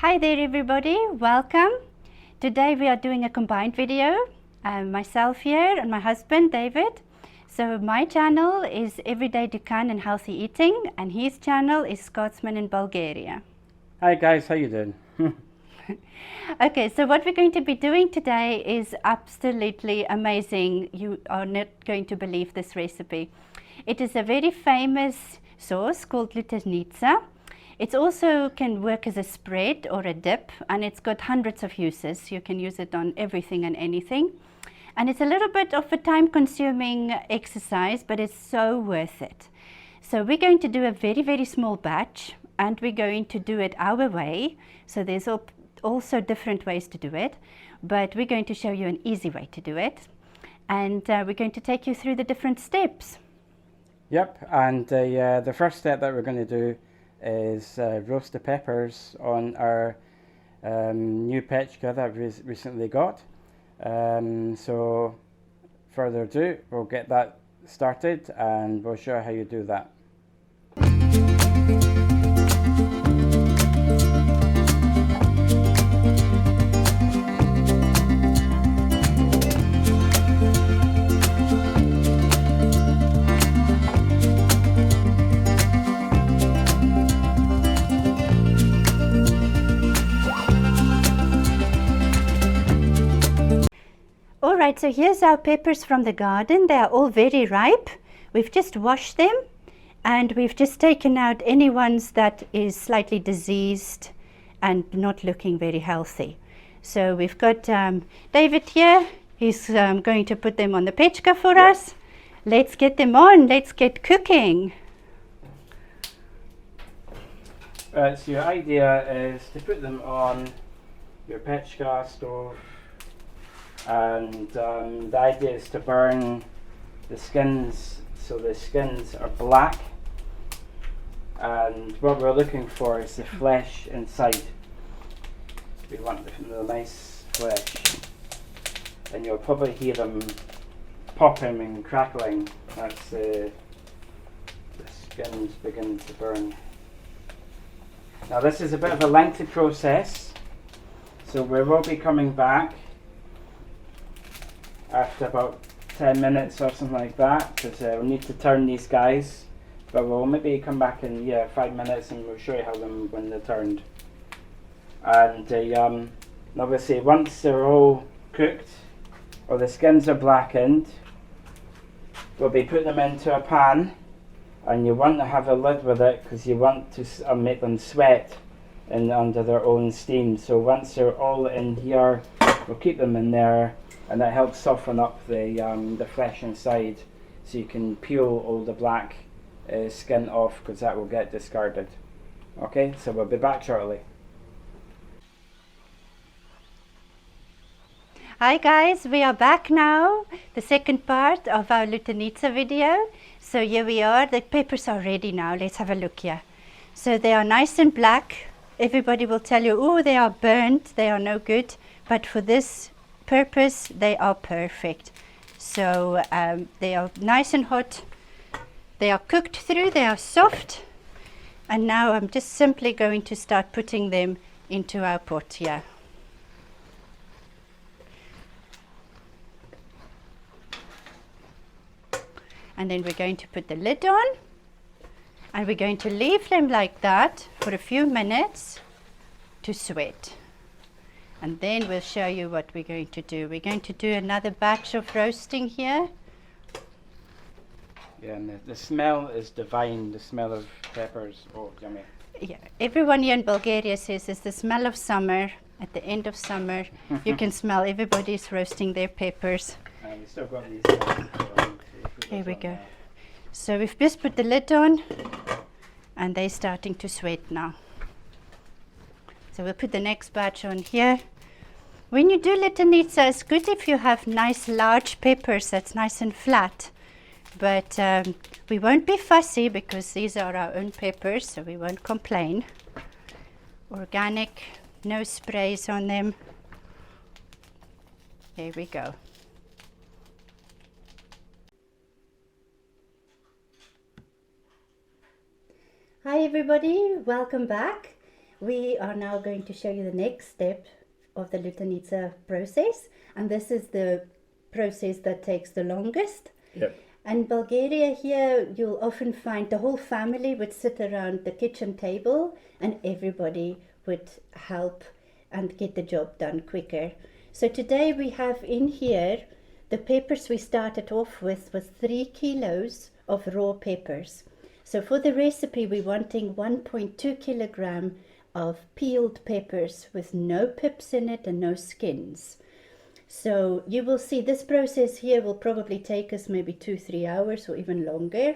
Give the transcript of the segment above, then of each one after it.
Hi there everybody, welcome. Today we are doing a combined video, myself here and my husband David. So my channel is EverydayDukan and Healthy Eating, and his channel is Scotsman in Bulgaria. Hi guys, how you doing? Okay, so what we're going to be doing today is absolutely amazing. You are not going to believe this recipe. It is a very famous sauce called Lutenitsa. It also can work as a spread or a dip, and it's got hundreds of uses. You can use it on everything and anything. And it's a little bit of a time-consuming exercise, but it's so worth it. So we're going to do a very, very small batch, and we're going to do it our way. So there's also different ways to do it, but we're going to show you an easy way to do it. And we're going to take you through the different steps. Yep, and the first step that we're going to do is roast the peppers on our new pechka that we recently got. So further ado, we'll get that started and we'll show you how you do that. Alright, so here's our peppers from the garden. They are all very ripe. We've just washed them and we've just taken out any ones that is slightly diseased and not looking very healthy. So we've got David here. He's going to put them on the pechka for us. Let's get them on. Let's get cooking. So your idea is to put them on your pechka stove, and the idea is to burn the skins so the skins are black, and what we're looking for is the flesh inside. We want the nice flesh, and you'll probably hear them popping and crackling. That's the skins begin to burn. Now this is a bit of a lengthy process, so we will be coming back after about 10 minutes or something like that, because we need to turn these guys, but we'll maybe come back in 5 minutes and we'll show you how them when they're turned. And obviously once they're all cooked or the skins are blackened, we'll be putting them into a pan, and you want to have a lid with it because you want to make them sweat under their own steam. So once they're all in here, we'll keep them in there, and that helps soften up the flesh inside, so you can peel all the black skin off, because that will get discarded. Okay, so we'll be back shortly. Hi guys, we are back now, the second part of our Lutenitsa video. So here we are, the peppers are ready now. Let's have a look here. So they are nice and black. Everybody will tell you, oh, they are burnt, they are no good, but for this purpose they are perfect. So they are nice and hot, they are cooked through, they are soft, and now I'm just simply going to start putting them into our pot here. And then we're going to put the lid on, and we're going to leave them like that for a few minutes to sweat. And then we'll show you what we're going to do. We're going to do another batch of roasting here. Yeah, and the smell is divine, the smell of peppers. Oh, yummy. Yeah, everyone here in Bulgaria says it's the smell of summer. At the end of summer, you can smell everybody's roasting their peppers. And we still got these. Here we go. So we've just put the lid on, and they're starting to sweat now. So we'll put the next batch on here. When you do Lutenitsa, it's good if you have nice large peppers that's nice and flat. But we won't be fussy because these are our own peppers, so we won't complain. Organic, no sprays on them. There we go. Hi everybody, welcome back. we are now going to show you the next step of the Lutenitsa process, and this is the process that takes the longest. Yep. In Bulgaria here, you'll often find the whole family would sit around the kitchen table and everybody would help and get the job done quicker. So today we have in here the peppers we started off with was 3 kilos of raw peppers. So for the recipe we're wanting 1.2 kilogram of peeled peppers with no pips in it and no skins. So you will see this process here will probably take us maybe 2-3 hours or even longer.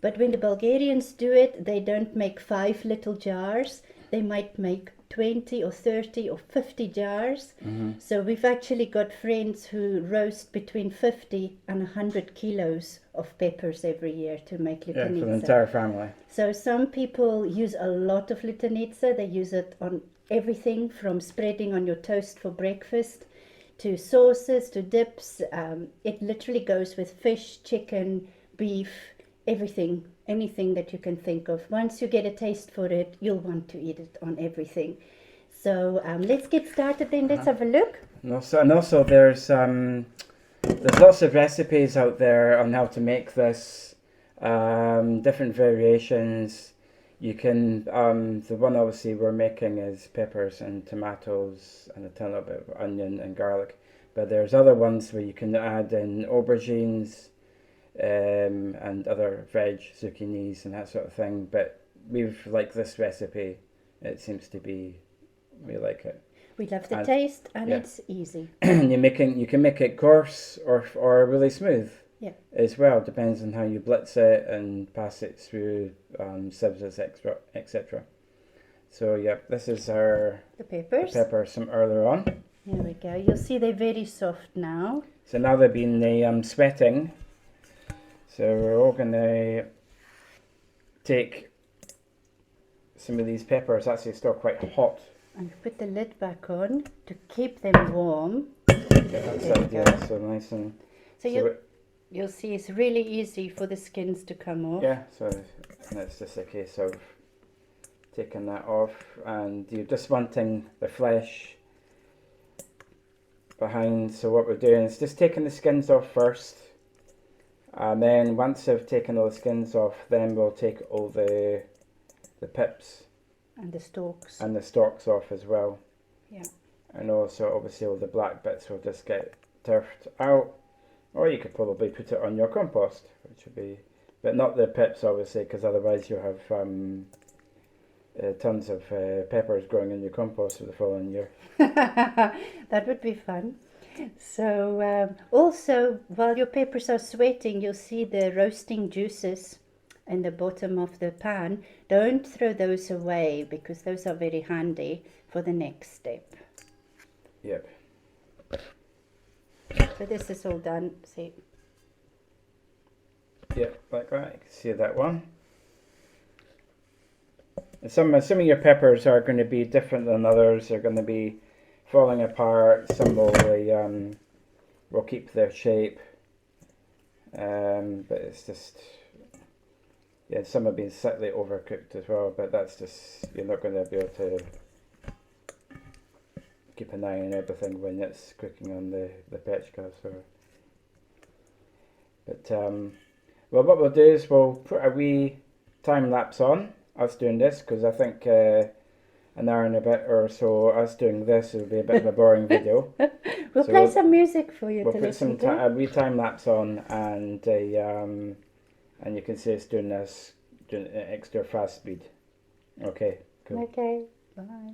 But when the Bulgarians do it, they don't make 5 little jars. They might make 20 or 30 or 50 jars. So we've actually got friends who roast between 50 and 100 kilos of peppers every year to make Lutenitsa. Yeah, for the entire family. So some people use a lot of Lutenitsa. They use it on everything from spreading on your toast for breakfast to sauces, to dips. It literally goes with fish, chicken, beef, everything, anything that you can think of. Once you get a taste for it, you'll want to eat it on everything. So let's get started then. Let's have a look. And also there's lots of recipes out there on how to make this, different variations. You can, the one obviously we're making is peppers and tomatoes and a little bit of onion and garlic. But there's other ones where you can add in aubergines and other veg, zucchinis and that sort of thing. But we've liked this recipe. It seems to be, we like it. We love the taste and yeah. it's easy. You can make it coarse or really smooth. Yeah. As well, depends on how you blitz it and pass it through sieves, etc. So yeah, this is our peppers. The peppers from earlier on. Here we go. You'll see they're very soft now. So now they've been sweating. So we're all going to take some of these peppers. Actually, still quite hot. And put the lid back on to keep them warm. Yeah, that's the idea. So nice and. So you'll see it's really easy for the skins to come off. Yeah, so it's just a case of taking that off, and you're just wanting the flesh behind. So what we're doing is just taking the skins off first, and then once I've taken all the skins off, then we'll take all the pips and the stalks off as well. Yeah. And also obviously all the black bits will just get turfed out. Or you could probably put it on your compost, which would be, but not the pips obviously, because otherwise you'll have tons of peppers growing in your compost for the following year. That would be fun. So also, while your peppers are sweating, you'll see the roasting juices in the bottom of the pan. Don't throw those away because those are very handy for the next step. Yep. So this is all done, see? Yep, like that. You can see that one. And some of your peppers are going to be different than others. They're going to be falling apart. Some will keep their shape. But it's just, yeah, some have been slightly overcooked as well. But that's just, you're not going to be able to keep an eye on everything when it's cooking on the pechka. So, but well, what we'll do is we'll put a wee time lapse on us doing this, because I think an hour and a bit or so us doing this will be a bit of a boring video. We'll play some music for you. We'll to put listen a wee time lapse on, and you can see us doing this doing it at extra fast speed. Okay, cool. Okay, bye.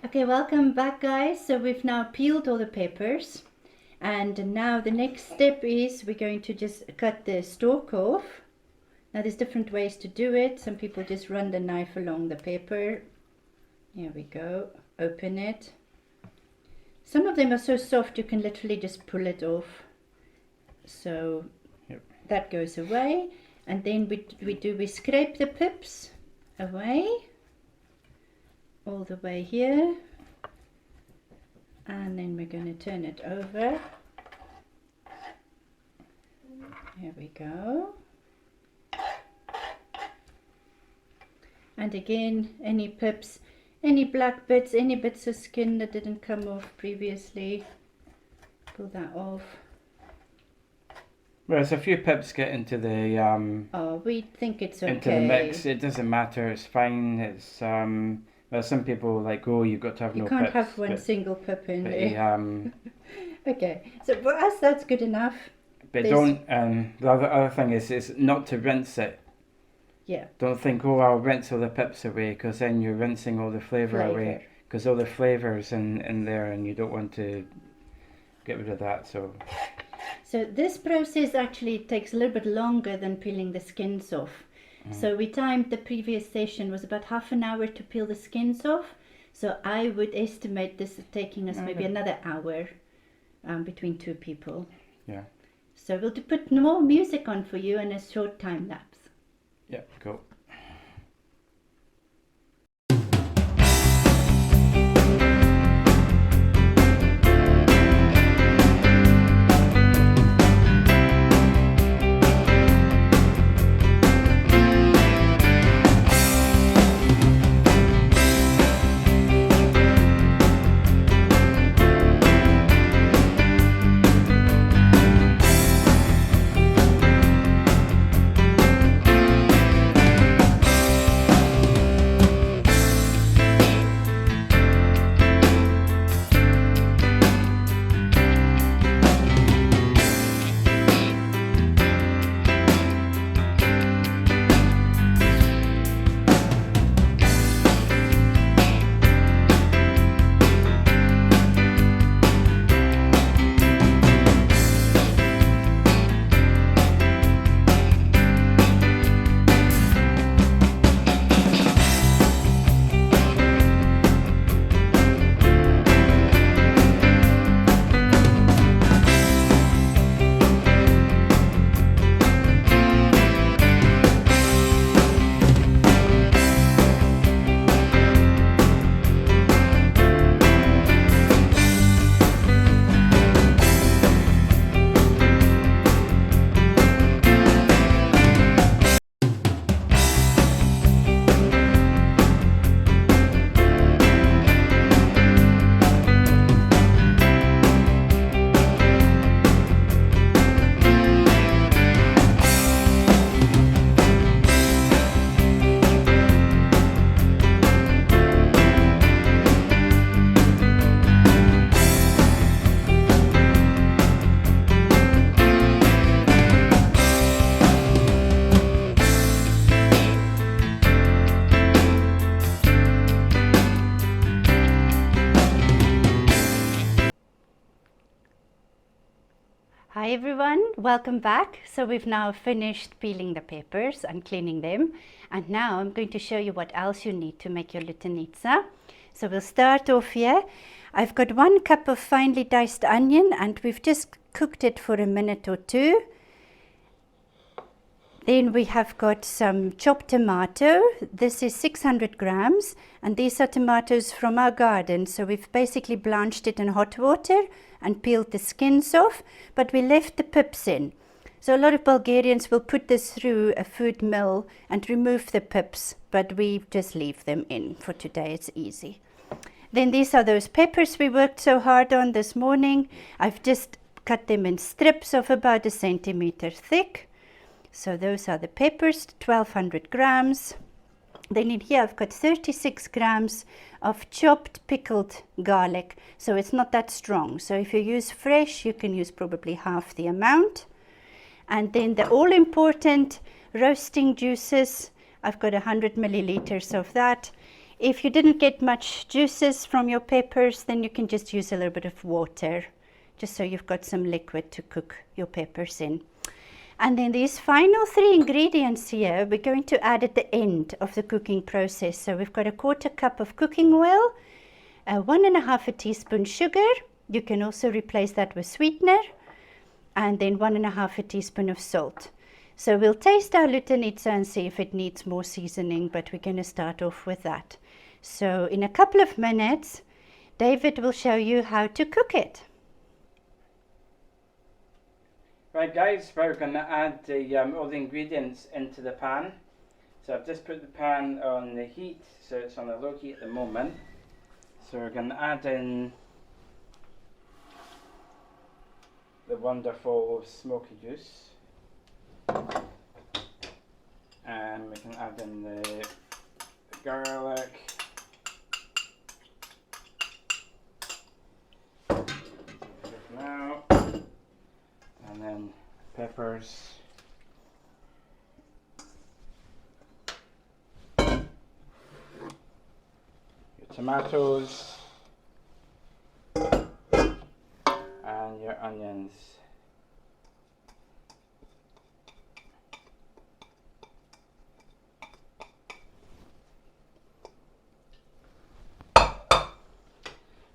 Okay, welcome back, guys. So we've now peeled all the peppers, and now the next step is we're going to just cut the stalk off. Now there's different ways to do it. Some people just run the knife along the pepper. Here we go. Open it. Some of them are so soft you can literally just pull it off. So that goes away, and then we scrape the pips away all the way here, and then we're going to turn it over. Here we go. And again, any pips, any black bits, any bits of skin that didn't come off previously, pull that off. Whereas a few pips get into the Oh, we think it's okay. into the mix. It doesn't matter. It's fine. It's well, some people like, oh, you've got to have no pips. You can't have one single pip in there. The, okay, so for us that's good enough. But don't. The other thing is not to rinse it. Yeah. Don't think, oh, I'll rinse all the pips away, because then you're rinsing all the flavour away. Because all the flavour's in there, and you don't want to get rid of that. So this process actually takes a little bit longer than peeling the skins off. So we timed the previous session was about half an hour to peel the skins off. So I would estimate this is taking us maybe another hour between two people. Yeah. So we'll put more music on for you and a short time lapse. Yeah, cool. Hi everyone, welcome back. So we've now finished peeling the peppers and cleaning them, and now I'm going to show you what else you need to make your Lutenitsa. So we'll start off here. I've got 1 cup of finely diced onion, and we've just cooked it for a minute or two. Then we have got some chopped tomato. This is 600 grams, and these are tomatoes from our garden. So we've basically blanched it in hot water and peeled the skins off, but we left the pips in. So a lot of Bulgarians will put this through a food mill and remove the pips, but we just leave them in for today. It's easy. Then these are those peppers we worked so hard on this morning. I've just cut them in strips of about 1 centimeter thick. So those are the peppers, 1200 grams. Then in here I've got 36 grams of chopped pickled garlic. So it's not that strong. So if you use fresh, you can use probably half the amount. And then the all important roasting juices, I've got 100 milliliters of that. If you didn't get much juices from your peppers, then you can just use a little bit of water, just so you've got some liquid to cook your peppers in. And then these final 3 ingredients here, we're going to add at the end of the cooking process. So we've got a 1/4 cup of cooking oil, 1½ teaspoon sugar. You can also replace that with sweetener, and then 1½ teaspoon of salt. So we'll taste our Lutenitsa and see if it needs more seasoning, but we're going to start off with that. So in a couple of minutes, David will show you how to cook it. Right guys, we're going to add all the ingredients into the pan. So I've just put the pan on the heat, so it's on a low heat at the moment. So we're going to add in the wonderful smoky juice. And we can add in the garlic. Now, and then peppers. Your tomatoes. And your onions.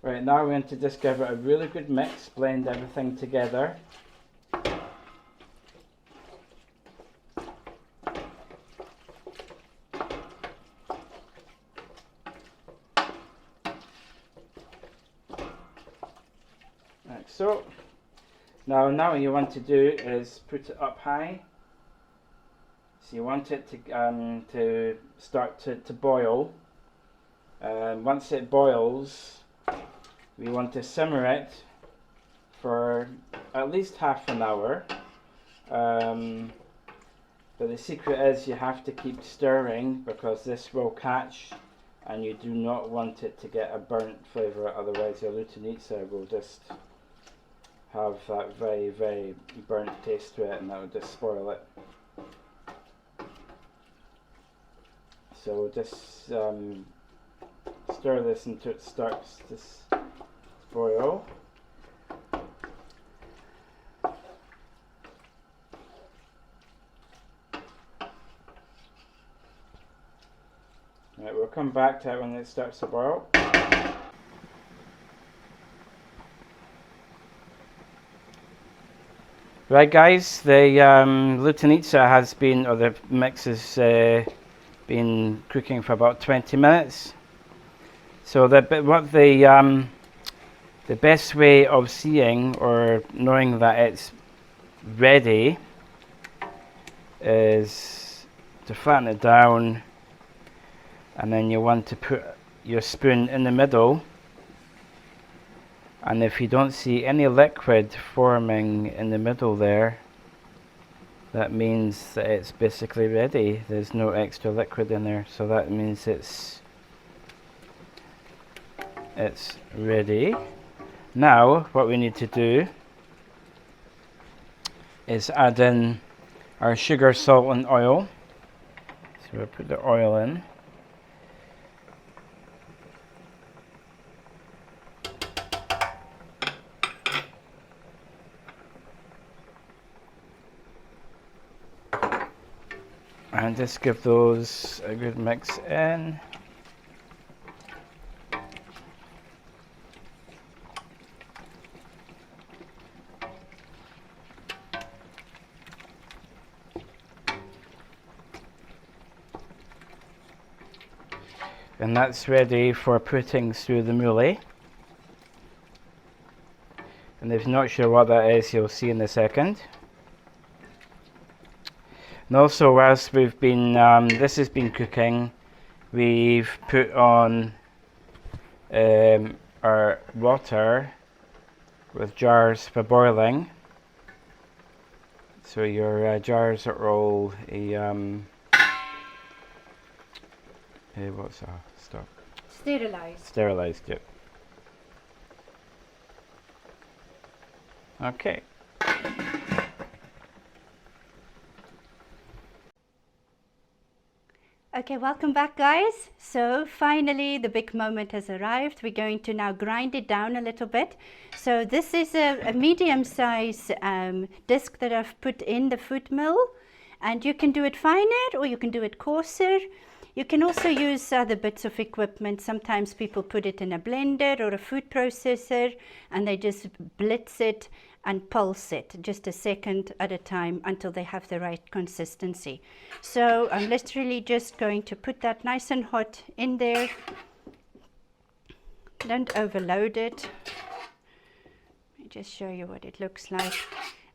Right, now we're going to just give it a really good mix, blend everything together. Like so. Now what you want to do is put it up high. So you want it to start to boil. Once it boils, we want to simmer it for at least ½ an hour. But the secret is you have to keep stirring, because this will catch and you do not want it to get a burnt flavour, otherwise your Lutenitsa will just have that very, very burnt taste to it, and that will just spoil it. So we'll just stir this until it starts to boil. Right, we'll come back to it when it starts to boil. Right guys, the Lutenitsa has been, or the mix has been cooking for about 20 minutes. So the best way of seeing or knowing that it's ready is to flatten it down, and then you want to put your spoon in the middle, and if you don't see any liquid forming in the middle there, that means that it's basically ready. There's no extra liquid in there, so that means it's ready. Now what we need to do is add in our sugar, salt and oil. So we'll put the oil in. And just give those a good mix in. And that's ready for putting through the mouldy. And if you're not sure what that is, you'll see in a second. And also, whilst we've been, this has been cooking, we've put on our water with jars for boiling. So your jars are all what's that? Stop. Sterilized. Sterilized, yep. Okay. Okay, welcome back, guys. So finally the big moment has arrived. We're going to now grind it down a little bit. So this is a medium size disc that I've put in the food mill, and you can do it finer or you can do it coarser. You can also use other bits of equipment. Sometimes people put it in a blender or a food processor and they just blitz it and pulse it just a second at a time until they have the right consistency. So I'm literally just going to put that nice and hot in there. Don't overload it. Let me just show you what it looks like.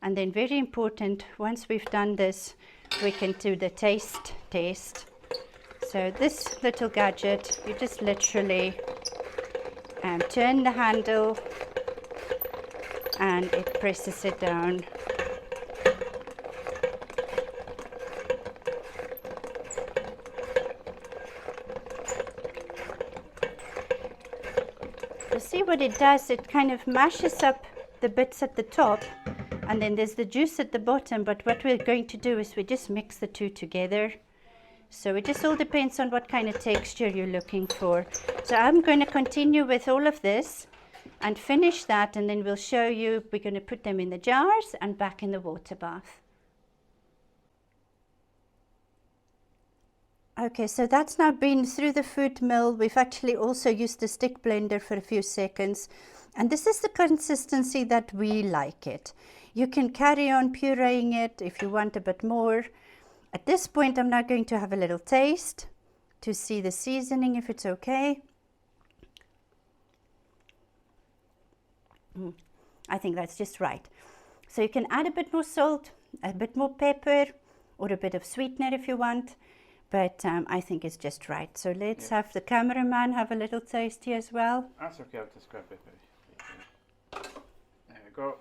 And then very important, once we've done this, we can do the taste test. So this little gadget, you just literally turn the handle and it presses it down. You see what it does? It kind of mashes up the bits at the top, and then there's the juice at the bottom. But what we're going to do is we just mix the two together. So it just all depends on what kind of texture you're looking for. So I'm going to continue with all of this and finish that, and then we'll show you. We're going to put them in the jars and back in the water bath. Okay, so that's now been through the food mill. We've actually also used the stick blender for a few seconds, and this is the consistency that we like it. You can carry on pureeing it if you want a bit more. At this point, I'm now going to have a little taste to see the seasoning, if it's okay. I think that's just right. So you can add a bit more salt, a bit more pepper, or a bit of sweetener if you want, but I think it's just right. So let's have the cameraman have a little taste here as well. That's okay, I'll just grab it. There we go.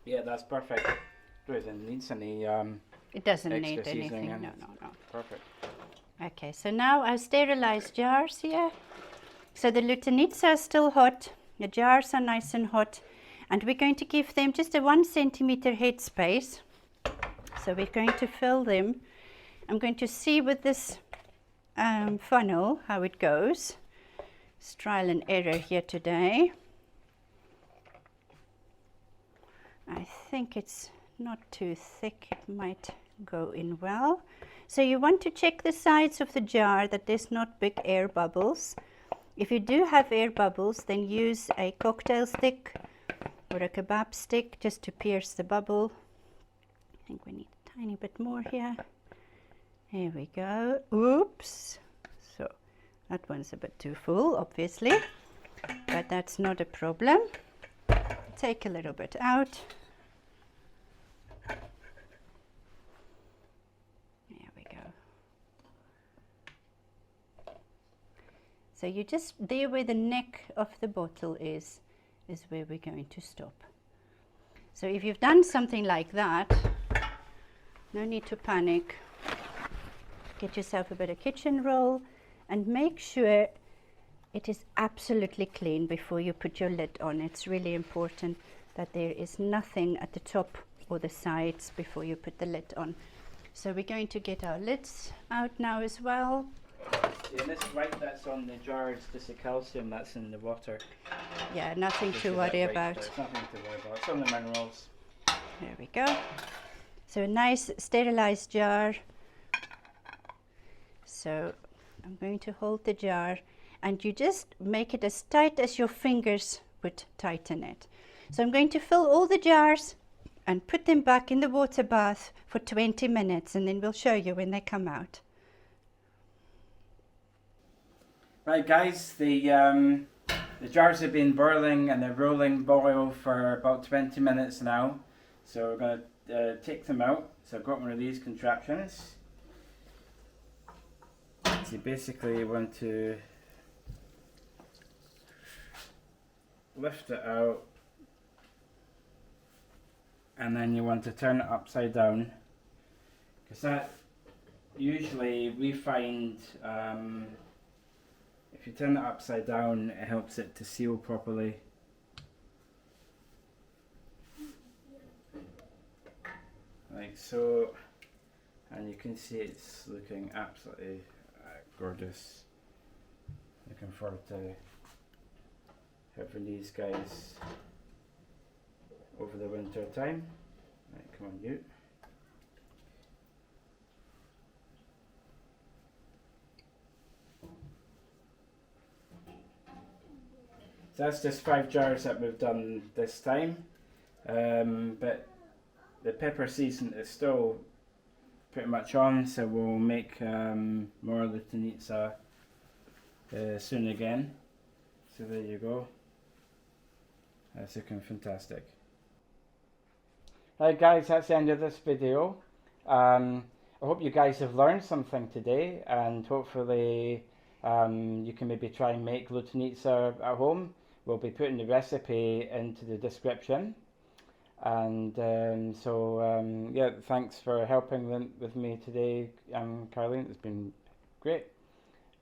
Yeah, that's perfect. It doesn't need any it doesn't extra need anything. seasoning. No. Perfect. Okay, so now our sterilized jars here. So the Lutenitsa is still hot. The jars are nice and hot, and we're going to give them just a 1 centimeter head space. So we're going to fill them. I'm going to see with this funnel how it goes. It's trial and error here today. I think it's not too thick, it might go in well. So you want to check the sides of the jar that there's not big air bubbles. If you do have air bubbles, then use a cocktail stick or a kebab stick just to pierce the bubble. I think we need a tiny bit more here. Here we go. Oops. So that one's a bit too full, obviously, but that's not a problem. Take a little bit out. There we go. So you just, there where the neck of the bottle is where we're going to stop. So if you've done something like that, no need to panic. Get yourself a bit of kitchen roll and make sure it is absolutely clean before you put your lid on. It's really important that there is nothing at the top or the sides before you put the lid on. So we're going to get our lids out now as well. Yeah, this white that's on the jar is just the calcium that's in the water. Yeah, nothing to worry about. There's nothing to worry about. It's on the minerals. There we go. So a nice sterilized jar. So I'm going to hold the jar, and you just make it as tight as your fingers would tighten it. So I'm going to fill all the jars and put them back in the water bath for 20 minutes, and then we'll show you when they come out. Right guys, the jars have been boiling and they're rolling boil for about 20 minutes now. So we're going to take them out. So I've got one of these contraptions. So you basically want to lift it out, and then you want to turn it upside down, because that usually we find if you turn it upside down, it helps it to seal properly. like so, and you can see it's looking absolutely gorgeous. Looking forward to having these guys over the winter time. Right, come on, you. So that's just 5 jars that we've done this time, but the pepper season is still pretty much on, so we'll make more Lutenitsa soon again. So there you go. That's looking fantastic. Right guys, that's the end of this video. I hope you guys have learned something today, and hopefully you can maybe try and make Lutenitsa at home. We'll be putting the recipe into the description. And yeah, thanks for helping with me today, Carlien. It's been great.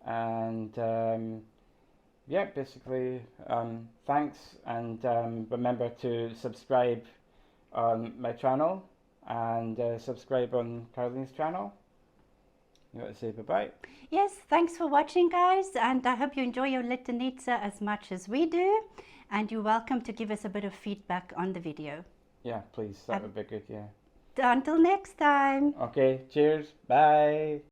And yeah, basically, thanks. And remember to subscribe on my channel and subscribe on Carlien's channel. You want to say bye-bye? Yes, thanks for watching, guys, and I hope you enjoy your Lutenitsa as much as we do, and you're welcome to give us a bit of feedback on the video. Yeah, please, that would be good, yeah. Until next time. Okay, cheers, bye.